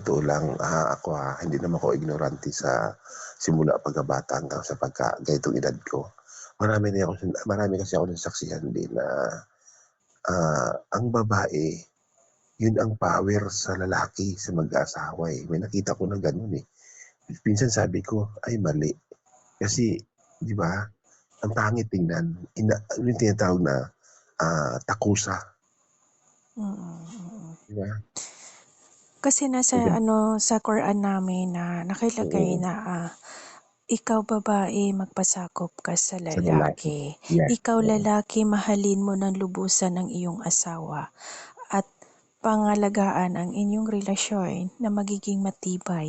totoo lang, ako, hindi naman ako ignorante sa simula pagkabata hanggang sa ganitong edad ko. Marami kasi ako nasaksihan din na, ang babae, yun ang power sa lalaki sa mag-aasawa, eh. May nakita ko na gano'n, eh. Minsan sabi ko, "Ay mali." Kasi 'di ba, ang pangit tingnan, yung tinatawag na, takusa, Mm, mm. 'di ba? Kasi nasa sa Quran namin na nakalagay Oo, na, ikaw babae magpasakop ka sa sa lalaki. lalaki. Yes, Ikaw oo. lalaki mahalin mo ng lubusan ang iyong asawa at pangalagaan ang inyong relasyon na magiging matibay.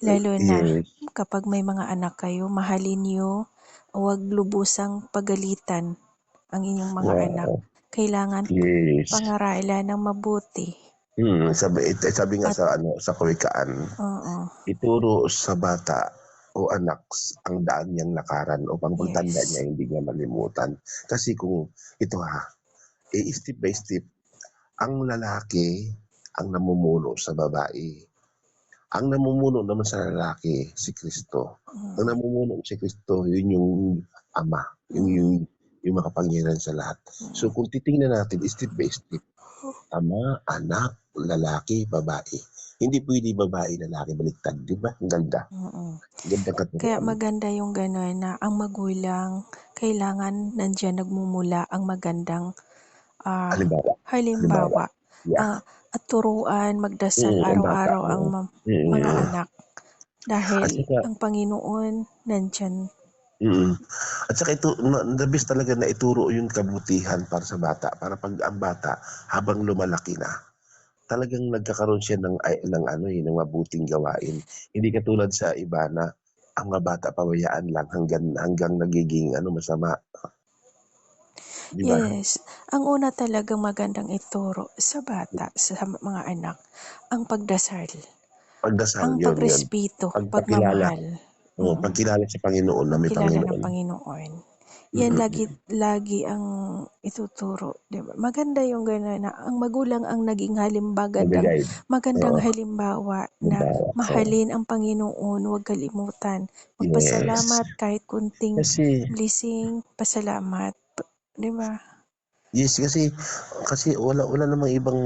Lalo na Yes, kapag may mga anak kayo, mahalin niyo, huwag lubusang pagalitan ang inyong mga anak. wow, Kailangan yes. pangaralan ng mabuti Sabi nga at sa kawikaan, oo, ituro sa bata o anak ang daan niyang lakaran upang pagtanda yes. niya hindi niya malimutan. Kasi kung ito, step by step, ang lalaki ang namumuno sa babae. Ang namumuno naman sa lalaki si Kristo. Ang Mm, namumuno si Kristo, yun yung Ama, mm, yung makapangyarihan sa lahat. So mm. kung titingnan natin step by step, Ama, anak, lalaki, babae. Hindi pwede babae, lalaki, baliktad, 'di ba? Ang ganda. Mm. Ang gandang Kaya katuruan. maganda yung gano'n na ang magulang kailangan nandiyan nagmumula ang magandang, ah, Halimbawa, halimbawa, halimbawa, yeah. at turuan magdasal Ang bata, araw-araw ang oo. mga Mm. anak dahil At saka ang Panginoon nandiyan. mm. At saka ito the best talaga na ituro yung kabutihan para sa bata, para 'pag ang bata habang lumalaki na, talagang nagkakaroon siya ng ano, ng mabuting gawain. Hindi katulad sa iba na ang mga bata pabayaan lang hanggang nagiging masama, 'di ba? Yes, ang una talagang magandang ituro sa bata, sa mga anak, ang pagdasal, Pagdasal, ang yun. pagrespeto, Pagpakilala, pagmamahal, oo, mm, pagkilala sa Panginoon na may pagkilala ng Panginoon. Panginoon. Yan lagi Mm. lagi ang ituturo, 'di ba? Maganda yung gano'n na ang magulang ang naging Nagga-guide, magandang oo, halimbawa na halimbawa, oo. mahalin ang Panginoon, huwag kalimutan, Yes. magpasalamat kahit konting Kasi blessing, pasalamat, 'di ba? yes, kasi wala namang ibang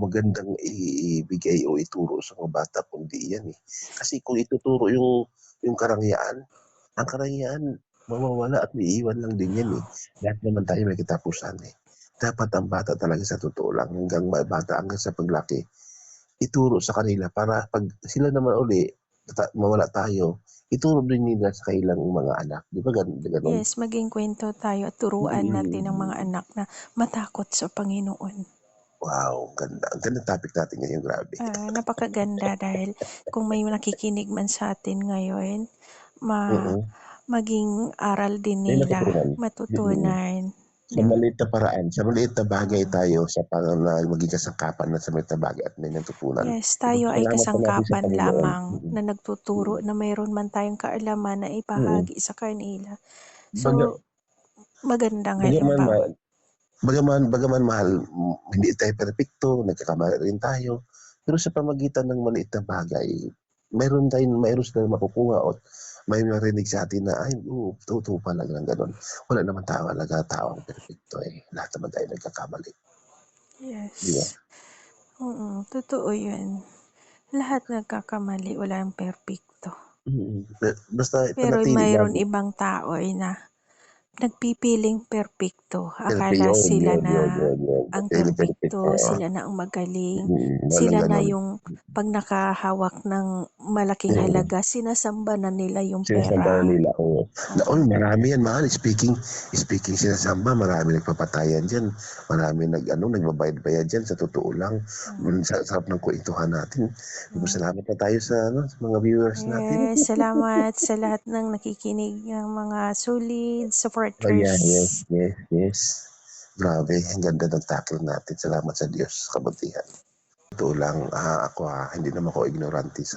magandang ibigay o ituro sa mga bata kundi iyan, eh. Kasi kung ituturo yung karangyaan, ang karangyaan mawawala at iiwan lang din yan, eh. Lahat naman tayo may katapusan, eh. Dapat ang bata talaga sa totoo lang bata hanggang sa paglaki, ituro sa kanila para 'pag sila naman uli mawala tayo, ituro din nila sa kanilang mga anak, 'di ba gano'n? Yes, maging kuwento tayo at turuan natin ang mga Mm. anak na matakot sa Panginoon. Wow, ang gandang topic natin ngayon, grabe. Napakaganda dahil kung may nakikinig man sa atin ngayon, ma Mm, maging aral din may nila, natutunan. Mm. matutunan, Sa 'di ba? maliit na paraan, sa maliit na bagay Mm. tayo sa na maging kasangkapan na sa maliit na bagay at may natutunan. Yes, tayo ay Ipagpasalamat pa natin sa kasangkapan Panginoon. lamang na nagtuturo Mm, na mayroon man tayong kaalaman na mm. ibahagi sa kanila. So, Baga magandang bagaman ma halimbawa. bagaman mahal, hindi tayo perpekto, nagkakamali rin tayo, pero sa pamagitan ng maliit na bagay, mayroon silang makukuha at may marinig sa atin na, "Ay, oo, totoo pala ng gano'n." Wala naman tao ang perpekto, eh, lahat naman tayo nagkakamali, 'di ba? Yes, totoo 'yun. Lahat nagkakamali, walang perpekto. Basta Pero panatili mayroon lagi ibang tao ay na nagpipiling perpekto. Akala sila yun, na yun, yun, yun, ang feeling perpekto, perpekto, oo. sila na ang magaling, Walang sila na gano'n. yung 'pag nakahawak ng malaking Mm. halaga sinasamba na nila yung Sinasamba pera. na nila, oo. Oo, Marami yan mahal, speaking sinasamba, marami nagpapatayan diyan, marami nagbabayad-bayad diyan sa totoo lang. hmm, Sa sarap ng kuwentuhan natin. hmm. Magpasalamat na tayo sa mga viewers natin. Yes, salamat sa lahat ng nakikinig, ng mga solid Ayan, supporters. yes, yes, yes. Grabe, ang ganda ng tackle natin. Salamat sa Diyos sa kabutihan. Totoo lang, ako, hindi naman ako ignorante sa